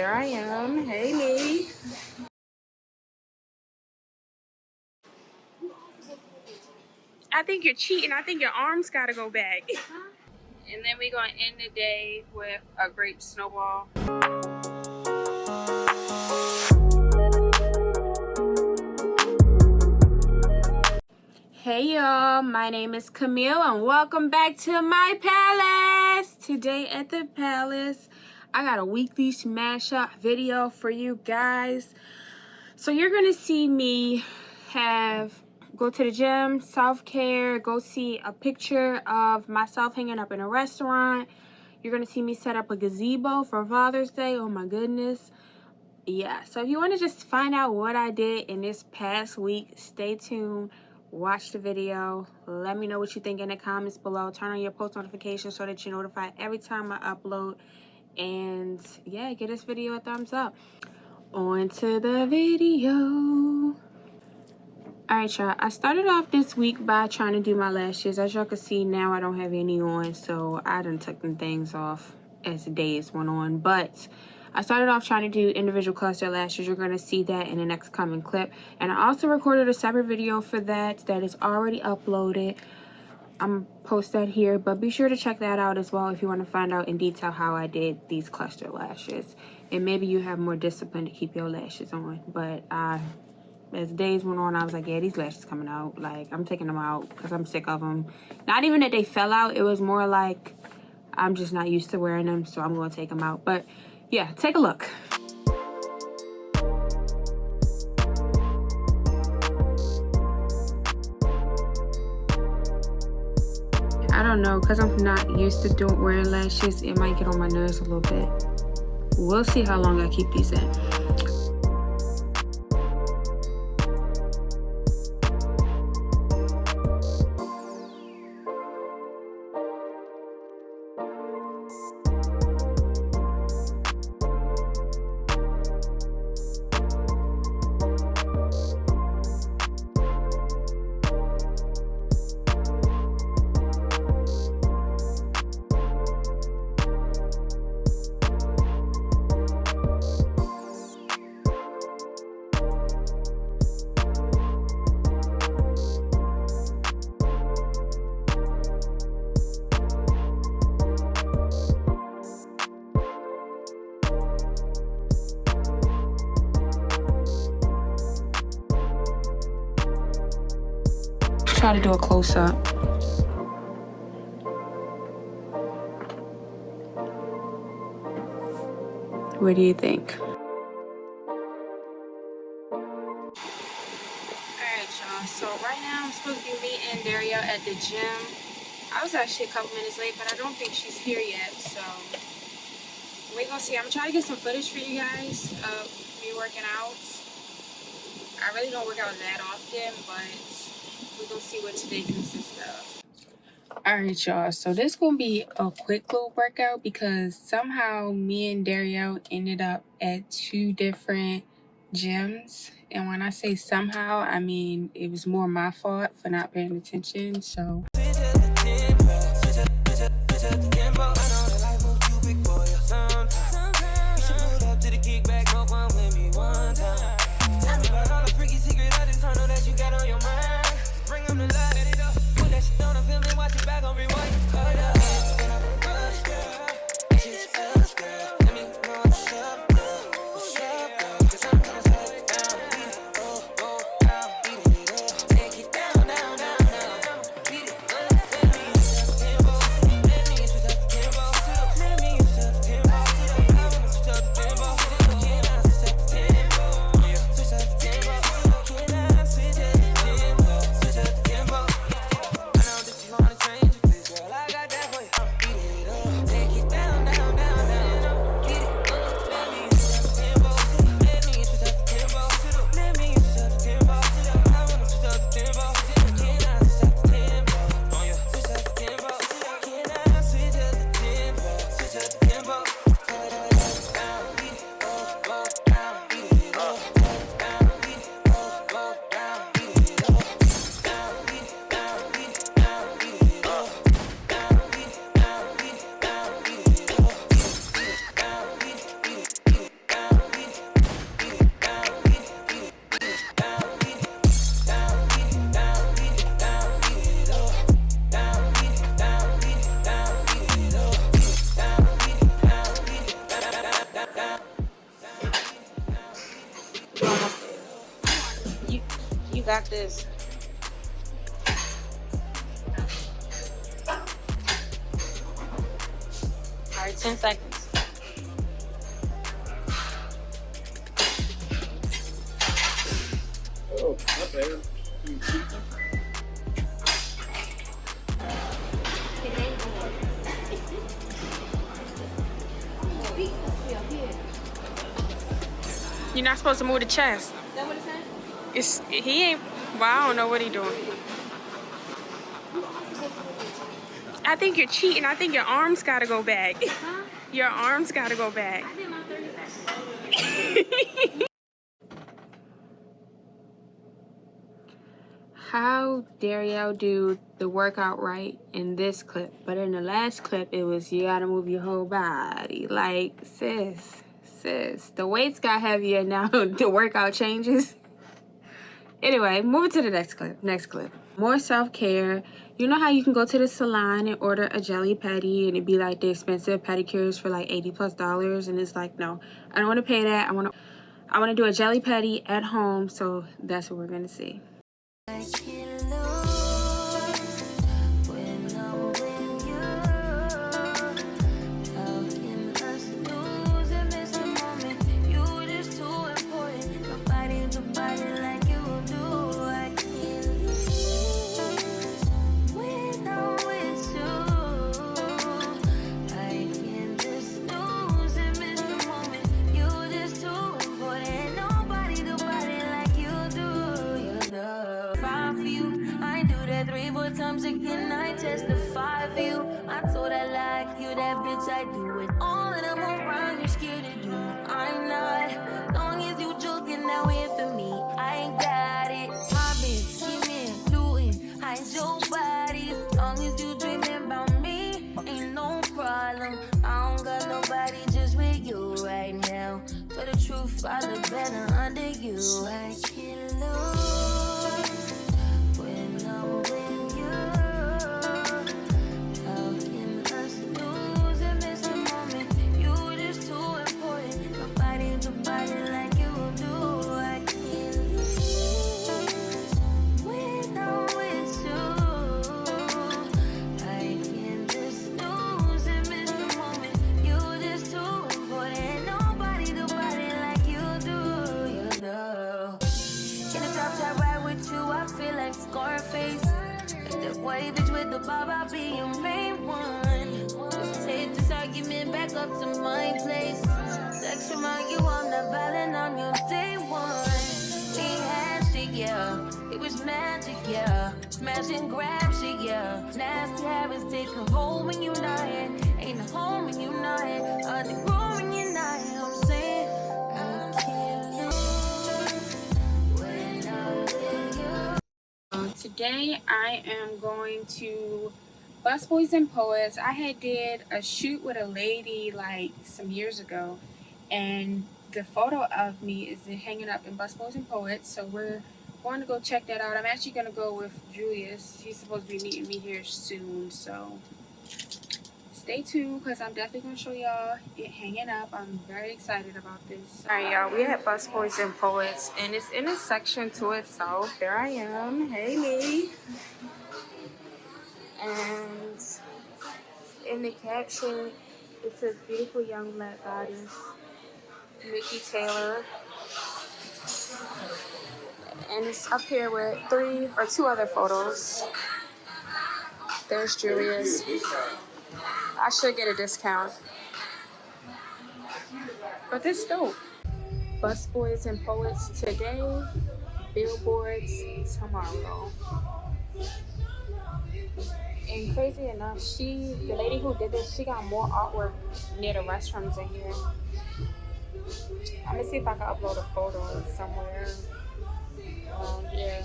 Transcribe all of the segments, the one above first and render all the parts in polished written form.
There I am. Hey, me. I think you're cheating. I think your arms gotta go back. And then we're gonna end the day with a grape snowball. Hey y'all, my name is Camille and welcome back to my palace. Today at the palace, I got a weekly smash up video for you guys. So you're gonna see me go to the gym, self-care, go see a picture of myself hanging up in a restaurant. You're gonna see me set up a gazebo for Father's Day. Oh my goodness. Yeah, so if you want to just find out what I did in this past week, stay tuned. Watch the video. Let me know what you think in the comments below. Turn on your post notifications so that you're notified every time I upload. And yeah, give this video a thumbs up. On to the video. Alright y'all, I started off this week by trying to do my lashes. As y'all can see now, I don't have any on, so I done took them things off as the days went on. But I started off trying to do individual cluster lashes. You're going to see that in the next coming clip. And I also recorded a separate video for that is already uploaded. I'm going to post that here. But be sure to check that out as well if you want to find out in detail how I did these cluster lashes. And maybe you have more discipline to keep your lashes on. But as days went on, I was like, yeah, these lashes coming out. Like, I'm taking them out because I'm sick of them. Not even that they fell out. It was more like I'm just not used to wearing them, so I'm going to take them out. But yeah, take a look. I don't know, because I'm not used to wearing lashes. It might get on my nerves a little bit. We'll see how long I keep these in. Try to do a close-up. What do you think? Alright, y'all. So right now I'm supposed to be meeting Dario at the gym. I was actually a couple minutes late, but I don't think she's here yet. So we're gonna see. I'm gonna try to get some footage for you guys of me working out. I really don't work out that often, but we're gonna see what today consists of. Alright y'all, so this gonna be a quick little workout because somehow me and Dario ended up at two different gyms. And when I say somehow, I mean it was more my fault for not paying attention. So You almost there. You got this. All right, 10 seconds. Oh, not bad. You're not supposed to move the chest. Is that what it said? He ain't. Well, I don't know what he doing. I think you're cheating. I think your arms gotta go back. Huh? Your arms gotta go back. I did my 30 seconds. How dare y'all do the workout right in this clip, but in the last clip it was you gotta move your whole body. Like, sis, the weights got heavier now. The workout changes. Anyway, moving to the next clip. More self-care. You know how you can go to the salon and order a jelly pedi and it'd be like the expensive pedicures for like $80+, and it's like, no, I don't want to pay that. I want to do a jelly pedi at home. So that's what we're gonna see. Times again, I testify for you. I told I like you, that bitch, I do it all, and I'm around, you're scared to do. I'm not, long as you joking, now here for me, I ain't got it. My bitch, scheming, looting, hide your body. Long as you dreaming about me, ain't no problem. I don't got nobody just with you right now. Tell the truth, I look better under you. I can't lose when I'm with you. White bitch with the bob, I'll be your main one. Just take this argument back up to my place. Sex remind you I'm not violent on your day one. We had shit, yeah. It was magic, yeah. Smash and grab shit, yeah. Nasty habits take a hold when you're not here. Ain't a home when you're not here. Hard to grow when you're not here. I'm saying I can't lose when I'm with you. Today I am going to Busboys and Poets. I had did a shoot with a lady like some years ago, and the photo of me is hanging up in Busboys and Poets, so we're going to go check that out. I'm actually going to go with Julius. He's supposed to be meeting me here soon, so stay tuned because I'm definitely going to show y'all it hanging up. I'm very excited about this. Alright, y'all, we at Busboys and Poets, and it's in a section to itself. There I am. Hey, me. And in the caption, it says beautiful young black goddess, Mickey Taylor. And it's up here with 3 or 2 other photos. There's Julius. I should get a discount. But this dope. Busboys and Poets today, billboards tomorrow. And crazy enough, the lady who did this, she got more artwork near the restrooms in here. I'm gonna see if I can upload a photo somewhere. Yeah.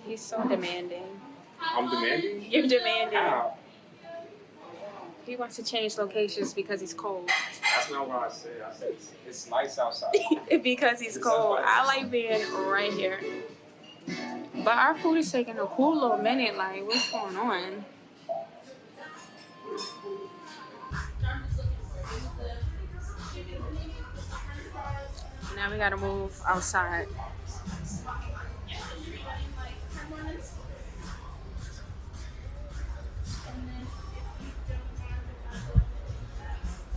He's so demanding. I'm demanding? You're demanding. How? He wants to change locations because he's cold. That's That's not what I said. I said it's nice outside. Because he's cold. I like being right here. But our food is taking a cool little minute. Like, what's going on? Now we gotta move outside.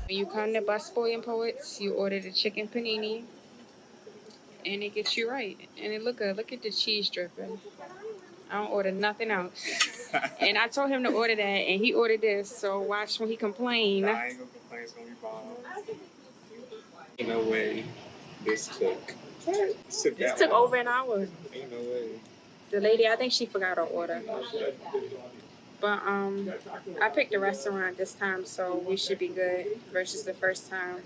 When you come to Busboy and Poets, you order the chicken panini, and it gets you right. And it look good. Look at the cheese dripping. I don't order nothing else. And I told him to order that, and he ordered this. So watch when he complain. I ain't gonna complain. It's gonna be bomb. Ain't no way this took. This took over an hour. Ain't no way. The lady, I think she forgot her order. But I picked a restaurant this time, so we should be good versus the first time.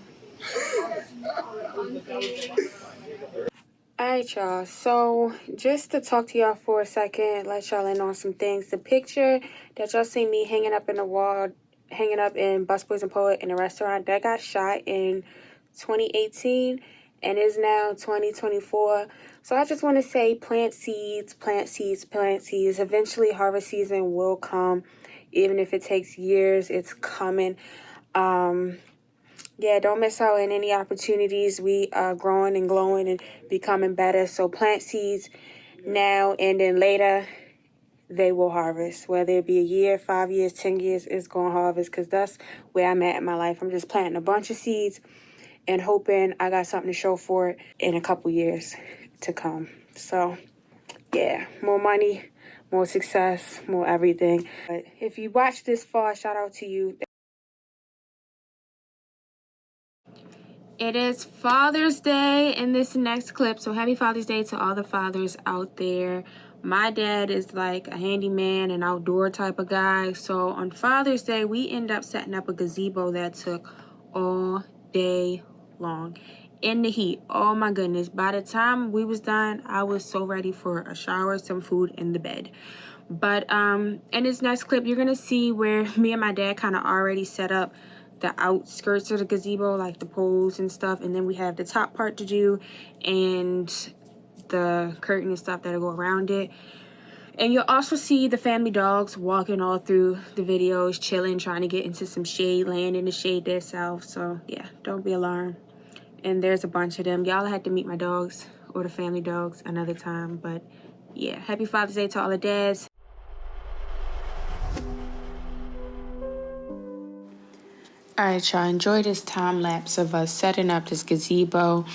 Alright, y'all. So just to talk to y'all for a second, let y'all in on some things. The picture that y'all see me hanging up in the wall, hanging up in Busboys and Poet in a restaurant, that got shot in 2018 and is now 2024. So I just want to say plant seeds, plant seeds, plant seeds. Eventually harvest season will come. Even if it takes years, it's coming. Yeah, don't miss out on any opportunities. We are growing and glowing and becoming better. So plant seeds now, and then later they will harvest. Whether it be a year, 5 years, 10 years, it's going to harvest, because that's where I'm at in my life. I'm just planting a bunch of seeds and hoping I got something to show for it in a couple years to come. So yeah, more money, more success, more everything. But if you watch this far, shout out to you. It is Father's Day in this next clip, so happy Father's Day to all the fathers out there. My dad is like a handyman, an outdoor type of guy, so on Father's Day, we end up setting up a gazebo that took all day long in the heat. Oh my goodness, by the time we was done, I was so ready for a shower, some food, in the bed. But in this next clip, you're gonna see where me and my dad kind of already set up the outskirts of the gazebo, like the poles and stuff, and then we have the top part to do and the curtain and stuff that'll go around it. And you'll also see the family dogs walking all through the videos, chilling, trying to get into some shade, laying in the shade themselves. So yeah, don't be alarmed. And there's a bunch of them. Y'all had to meet my dogs or the family dogs another time. But yeah, happy Father's Day to all the dads. Alright, y'all, enjoy this time lapse of us setting up this gazebo.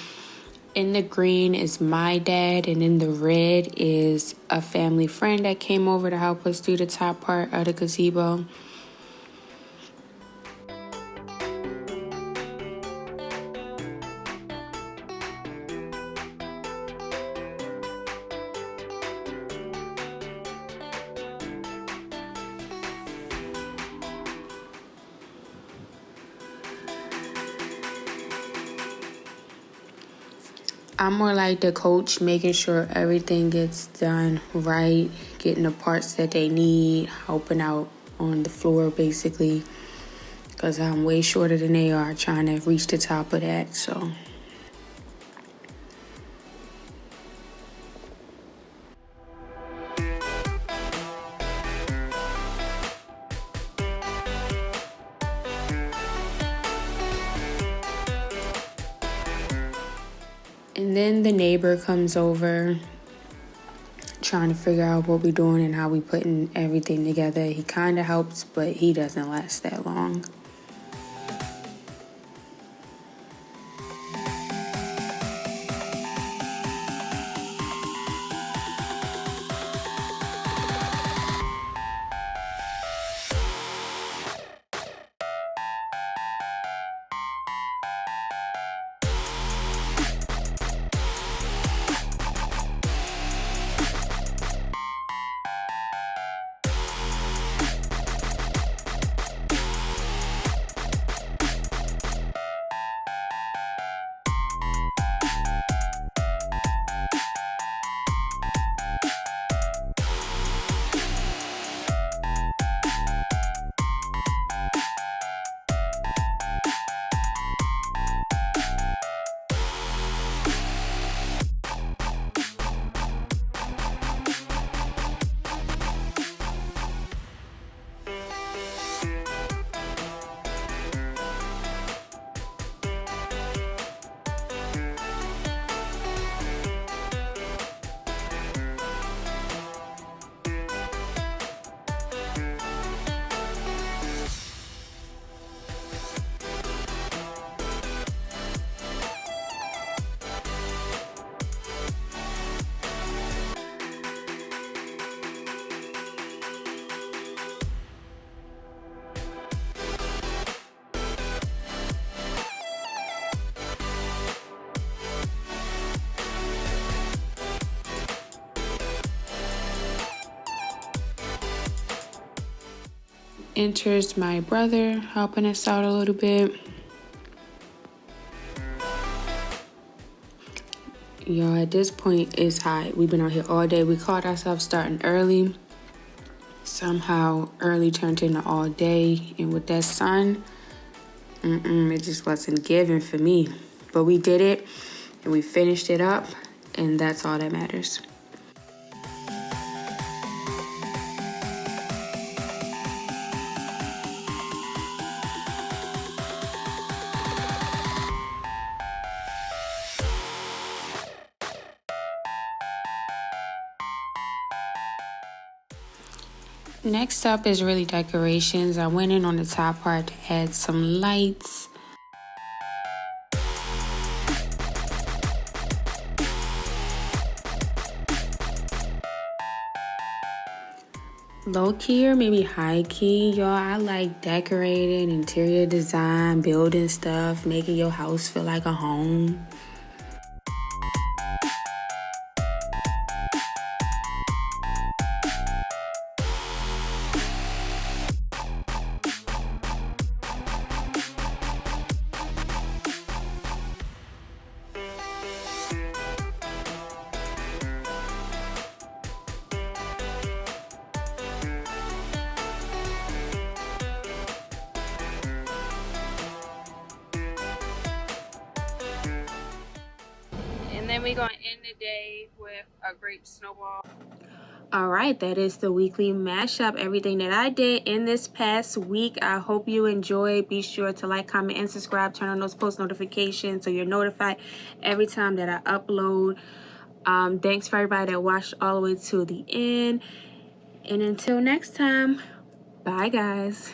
In the green is my dad, and in the red is a family friend that came over to help us do the top part of the gazebo. I'm more like the coach, making sure everything gets done right, getting the parts that they need, helping out on the floor basically, because I'm way shorter than they are, trying to reach the top of that, so. And then the neighbor comes over, trying to figure out what we're doing and how we putting everything together. He kind of helps, but he doesn't last that long. enters my brother, helping us out a little bit. Y'all, at this point, it's hot. We've been out here all day. We caught ourselves starting early. Somehow, early turned into all day. And with that sun, it just wasn't given for me. But we did it, and we finished it up, and that's all that matters. Next up is really decorations. I went in on the top part to add some lights. Low key or maybe high key, y'all. I like decorating, interior design, building stuff, making your house feel like a home. And then we're going to end the day with a grape snowball. All right, that is the weekly mashup, everything that I did in this past week. I hope you enjoyed. Be sure to like, comment, and subscribe. Turn on those post notifications so you're notified every time that I upload. Thanks for everybody that watched all the way to the end. And until next time, bye guys.